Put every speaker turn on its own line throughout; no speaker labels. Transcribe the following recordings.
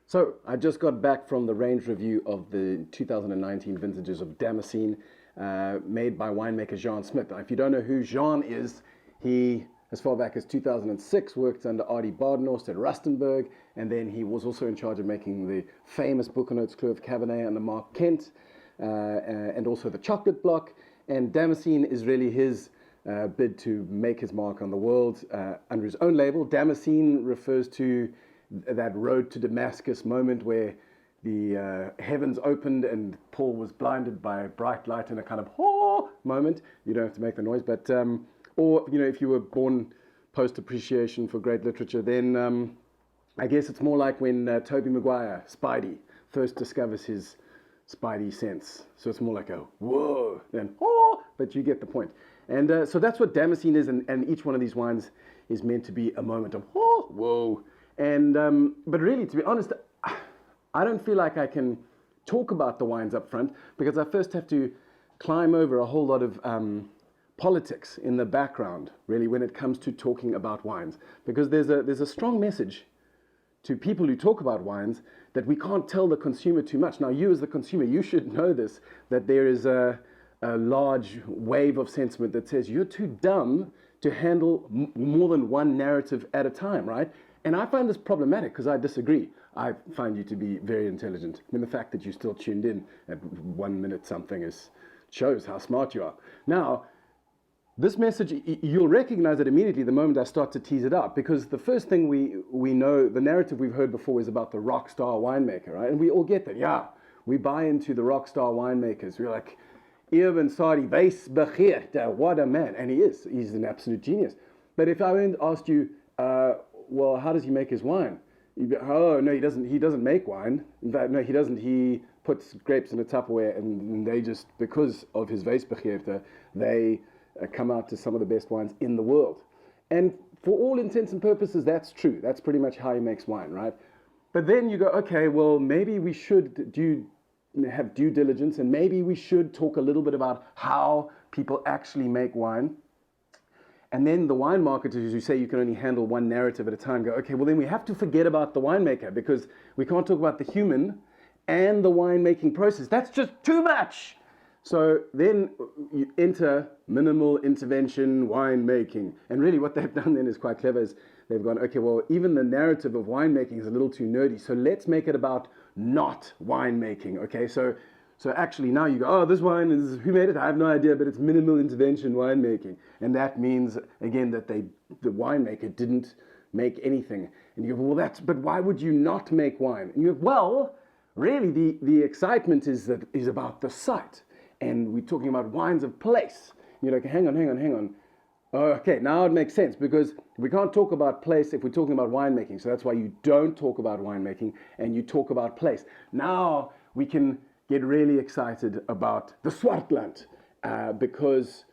So I just got back from the range review of the 2019 vintages of Damascene, made by winemaker Jean Smit. Now, if you don't know who Jean is, he, as far back as 2006, worked under Arie Badenhorst at Rustenburg, and then he was also in charge of making the famous Bouquenots Clos of Cabernet under Mark Kent, and also the Chocolate Block. And Damascene is really his bid to make his mark on the world under his own label. Damascene refers to that road to Damascus moment where the heavens opened and Paul was blinded by a bright light in a kind of moment. You don't have to make the noise, but or if you were born post appreciation for great literature, then I guess it's more like when Tobey Maguire, Spidey, first discovers his Spidey sense. So it's more like a whoa, then but you get the point. And so that's what Damascene is, and each one of these wines is meant to be a moment of whoa. And but really, to be honest, I don't feel like I can talk about the wines up front because I first have to climb over a whole lot of politics in the background, really, when it comes to talking about wines. Because there's a strong message to people who talk about wines that we can't tell the consumer too much. Now, you as the consumer, you should know this, that there is a large wave of sentiment that says you're too dumb to handle more than one narrative at a time, right? And I find this problematic because I disagree. I find you to be very intelligent. I mean, the fact that you still tuned in at 1 minute something shows how smart you are. Now, this message, you'll recognize it immediately the moment I start to tease it out, because the first thing we know, the narrative we've heard before is about the rockstar winemaker, right? And we all get that. Yeah, we buy into the rockstar winemakers. We're like, Irvin Sadi, wees begeerte, what a man. And he is. He's an absolute genius. But if I went and asked you, well, how does he make his wine? Oh, no, he doesn't make wine. In fact, no, he doesn't. He puts grapes in a Tupperware, and they just, because of his weesbegeerte, they come out to some of the best wines in the world. And for all intents and purposes, that's true. That's pretty much how he makes wine, right? But then you go, okay, well, maybe we should have due diligence, and maybe we should talk a little bit about how people actually make wine. And then the wine marketers who say you can only handle one narrative at a time go, okay, well then we have to forget about the winemaker because we can't talk about the human and the winemaking process. That's just too much. So then you enter minimal intervention winemaking. And really what they've done then is quite clever, is they've gone, okay, well, even the narrative of winemaking is a little too nerdy. So let's make it about not winemaking, okay? So actually now you go, oh, this wine is, who made it? I have no idea, but it's minimal intervention winemaking. And that means, again, that the winemaker didn't make anything. And you go, well, but why would you not make wine? And you go, well, really the excitement is about the site. And we're talking about wines of place. You're like, hang on. Okay, now it makes sense, because we can't talk about place if we're talking about winemaking. So that's why you don't talk about winemaking and you talk about place. Now we can get really excited about the Swartland, because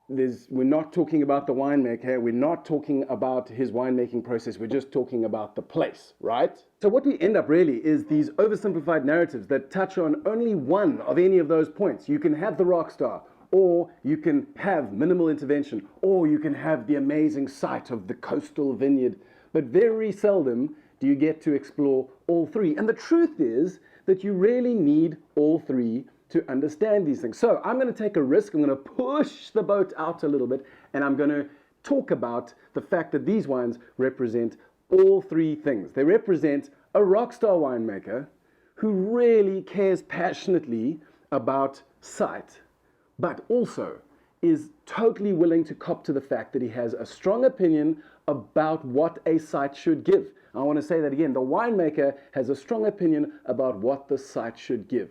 we're not talking about the winemaker, we're not talking about his winemaking process, we're just talking about the place, right? So what we end up really is these oversimplified narratives that touch on only one of any of those points. You can have the rock star, or you can have minimal intervention, or you can have the amazing sight of the coastal vineyard, but very seldom do you get to explore all three. And the truth is that you really need all three to understand these things. So I'm going to take a risk. I'm going to push the boat out a little bit, and I'm going to talk about the fact that these wines represent all three things. They represent a rockstar winemaker who really cares passionately about sight, but also is totally willing to cop to the fact that he has a strong opinion about what a site should give. I want to say that again. The winemaker has a strong opinion about what the site should give.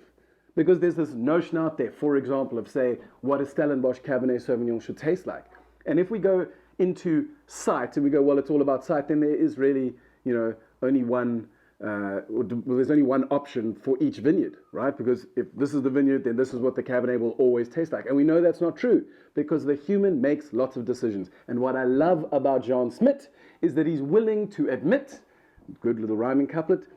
Because there's this notion out there, for example, of, say, what a Stellenbosch Cabernet Sauvignon should taste like. And if we go into site and we go, well, it's all about site, then there is really, only one, there's only one option for each vineyard, right? Because if this is the vineyard, then this is what the Cabernet will always taste like. And we know that's not true, because the human makes lots of decisions. And what I love about Jean Smit is that he's willing to admit, good little rhyming couplet,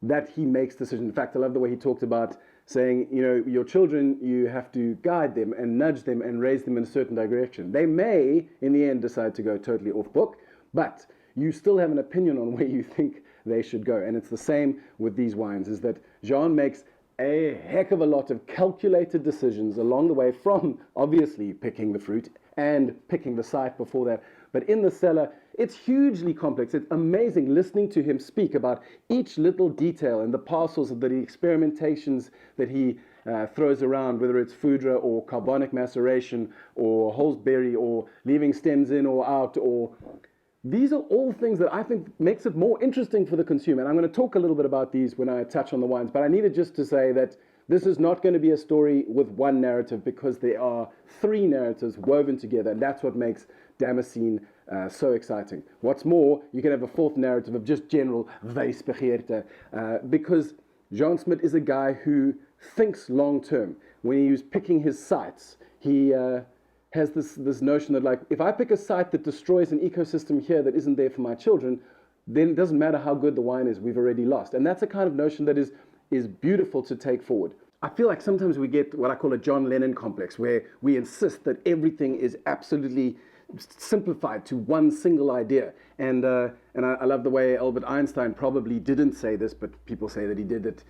that he makes decisions. In fact, I love the way he talked about saying, your children, you have to guide them and nudge them and raise them in a certain direction. They may, in the end, decide to go totally off book, but you still have an opinion on where you think they should go. And it's the same with these wines, is that Jean makes a heck of a lot of calculated decisions along the way, from obviously picking the fruit and picking the site before that. But in the cellar, it's hugely complex. It's amazing listening to him speak about each little detail and the parcels of the experimentations that he throws around, whether it's foudre or carbonic maceration or Holsberry or leaving stems in or out, or these are all things that I think makes it more interesting for the consumer. And I'm going to talk a little bit about these when I touch on the wines, but I needed just to say that this is not going to be a story with one narrative, because there are three narratives woven together, and that's what makes Damascene so exciting. What's more, you can have a fourth narrative of just general wijsbegeerte, because Jean Smit is a guy who thinks long term. When he's picking his sites, he has this notion that, like, if I pick a site that destroys an ecosystem here that isn't there for my children, then it doesn't matter how good the wine is, we've already lost. And that's a kind of notion that is beautiful to take forward. I feel like sometimes we get what I call a John Lennon complex, where we insist that everything is absolutely simplified to one single idea. And I love the way Albert Einstein probably didn't say this, but people say that he did it.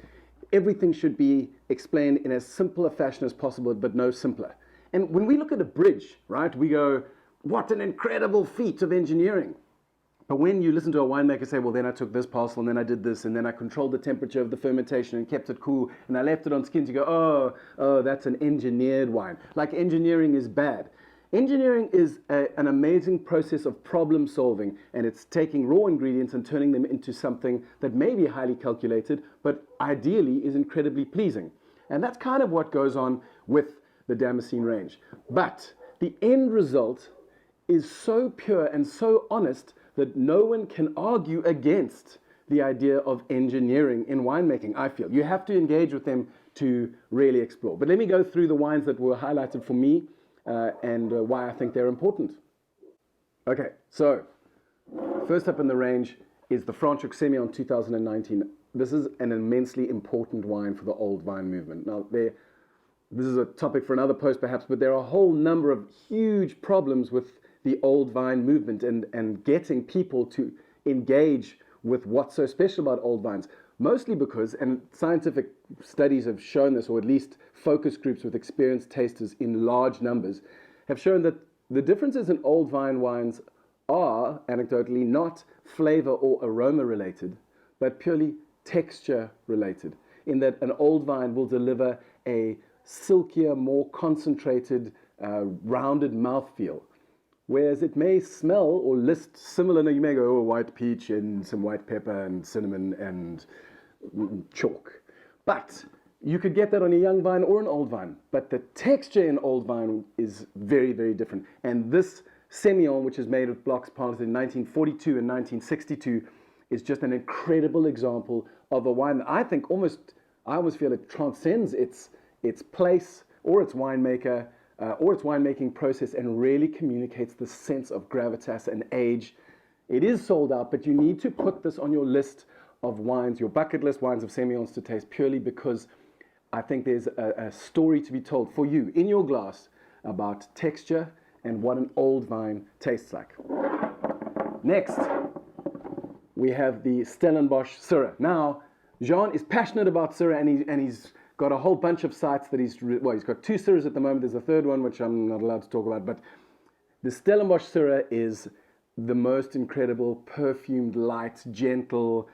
Everything should be explained in as simple a fashion as possible, but no simpler. And when we look at a bridge, right, we go, what an incredible feat of engineering. But when you listen to a winemaker say, well, then I took this parcel, and then I did this, and then I controlled the temperature of the fermentation and kept it cool, and I left it on skins, you go, oh, that's an engineered wine. Like, engineering is bad. Engineering is an amazing process of problem solving, and it's taking raw ingredients and turning them into something that may be highly calculated, but ideally is incredibly pleasing. And that's kind of what goes on with the Damascene range. But the end result is so pure and so honest that no one can argue against the idea of engineering in winemaking, I feel. You have to engage with them to really explore. But let me go through the wines that were highlighted for me and why I think they're important. Okay, so first up in the range is the Franschhoek Semillon 2019. This is an immensely important wine for the old vine movement. Now, this is a topic for another post perhaps, but there are a whole number of huge problems with the old vine movement and getting people to engage with what's so special about old vines. Mostly because, and scientific studies have shown this, or at least focus groups with experienced tasters in large numbers, have shown that the differences in old vine wines are, anecdotally, not flavor or aroma related, but purely texture related, in that an old vine will deliver a silkier, more concentrated, rounded mouthfeel. Whereas it may smell or list similar, you may go, oh, white peach and some white pepper and cinnamon and chalk. But you could get that on a young vine or an old vine. But the texture in old vine is very, very different. And this Semillon, which is made of blocks planted in 1942 and 1962, is just an incredible example of a wine that I think I almost feel it transcends its place or its winemaker or its winemaking process, and really communicates the sense of gravitas and age. It is sold out, but you need to put this on your list of wines, your bucket list wines of Semillons to taste, purely because I think there's a story to be told for you in your glass about texture and what an old vine tastes like. Next, we have the Stellenbosch Syrah. Now, Jean is passionate about Syrah, and he's got a whole bunch of sites that he's got 2 Syrahs at the moment. There's a third one, which I'm not allowed to talk about, but the Stellenbosch Syrah is the most incredible, perfumed, light, gentle,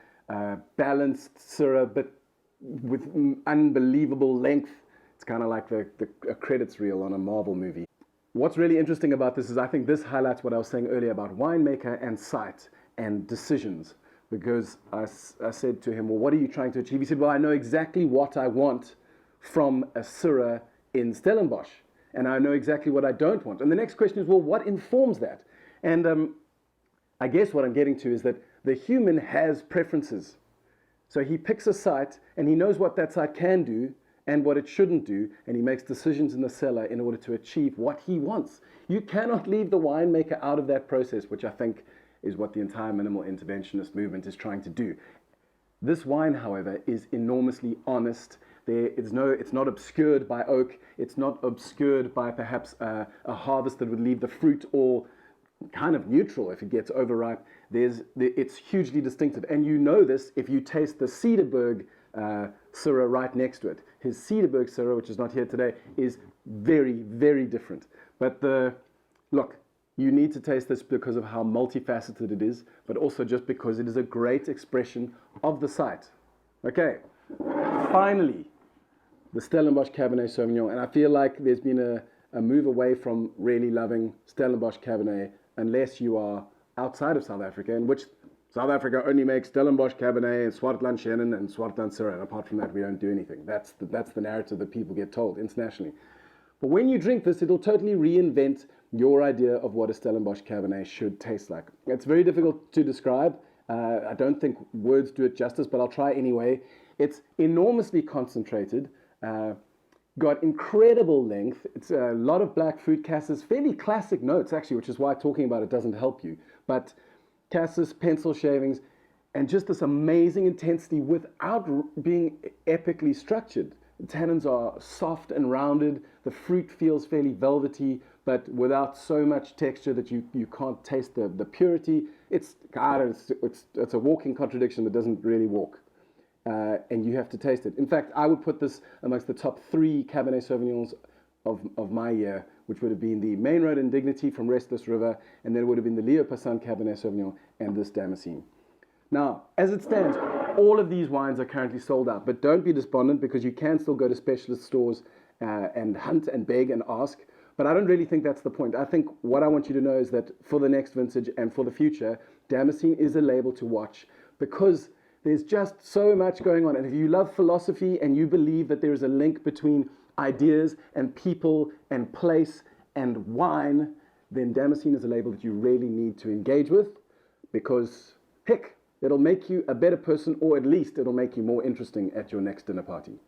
balanced Syrah, but with unbelievable length. It's kind of like a credits reel on a Marvel movie. What's really interesting about this is I think this highlights what I was saying earlier about winemaker and site and decisions. Because I said to him, well, what are you trying to achieve? He said, well, I know exactly what I want from a Syrah in Stellenbosch, and I know exactly what I don't want. And the next question is, well, what informs that? And I guess what I'm getting to is that the human has preferences. So he picks a site, and he knows what that site can do and what it shouldn't do, and he makes decisions in the cellar in order to achieve what he wants. You cannot leave the winemaker out of that process, which I think is what the entire minimal interventionist movement is trying to do. This wine, however, is enormously honest. It's not obscured by oak. It's not obscured by perhaps a harvest that would leave the fruit all kind of neutral if it gets overripe. It's hugely distinctive. And you know this if you taste the Cederberg Syrah right next to it. His Cederberg Syrah, which is not here today, is very, very different. But look, you need to taste this because of how multifaceted it is, but also just because it is a great expression of the site. Okay, finally, the Stellenbosch Cabernet Sauvignon. And I feel like there's been a move away from really loving Stellenbosch Cabernet unless you are outside of South Africa, in which South Africa only makes Stellenbosch Cabernet and Swartland Chenin and Swartland Syrah. And apart from that, we don't do anything. That's the narrative that people get told internationally. But when you drink this, it'll totally reinvent your idea of what a Stellenbosch Cabernet should taste like. It's very difficult to describe. I don't think words do it justice, but I'll try anyway. It's enormously concentrated, got incredible length. It's a lot of black fruit, cassis, fairly classic notes actually, which is why talking about it doesn't help you. But cassis, pencil shavings, and just this amazing intensity without being epically structured. The tannins are soft and rounded. The fruit feels fairly velvety, but without so much texture that you can't taste the purity. It's a walking contradiction that doesn't really walk. And you have to taste it. In fact, I would put this amongst the top 3 Cabernet Sauvignons of my year, which would have been the Main Road Indignity from Restless River, and then it would have been the Leo Passan Cabernet Sauvignon and this Damascene. Now, as it stands, all of these wines are currently sold out, but don't be despondent because you can still go to specialist stores and hunt and beg and ask. But I don't really think that's the point. I think what I want you to know is that for the next vintage and for the future, Damascene is a label to watch because there's just so much going on. And if you love philosophy and you believe that there is a link between ideas and people and place and wine, then Damascene is a label that you really need to engage with because, heck, it'll make you a better person, or at least it'll make you more interesting at your next dinner party.